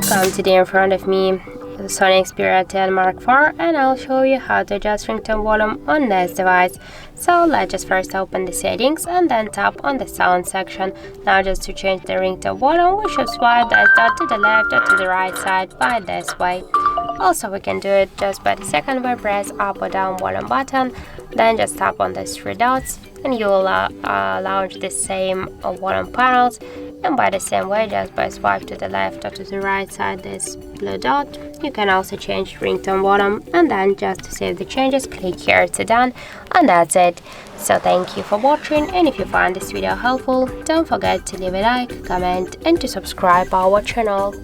Welcome, today in front of me the Sony Xperia 10 Mark IV, and I'll show you how to adjust ringtone volume on this device. So let's just first open the settings and then tap on the sound section. Now just to change the ringtone volume, we should swipe that dot to the left or to the right side by this way. Also we can do it just by the second way, press up or down volume button, then just tap on these three dots and you will launch the same volume panels. And by the same way, just by swipe to the left or to the right side this blue dot, you can also change ringtone volume, and then just to save the changes, click here to done, and that's it. So thank you for watching, and if you find this video helpful, don't forget to leave a like, comment and to subscribe our channel.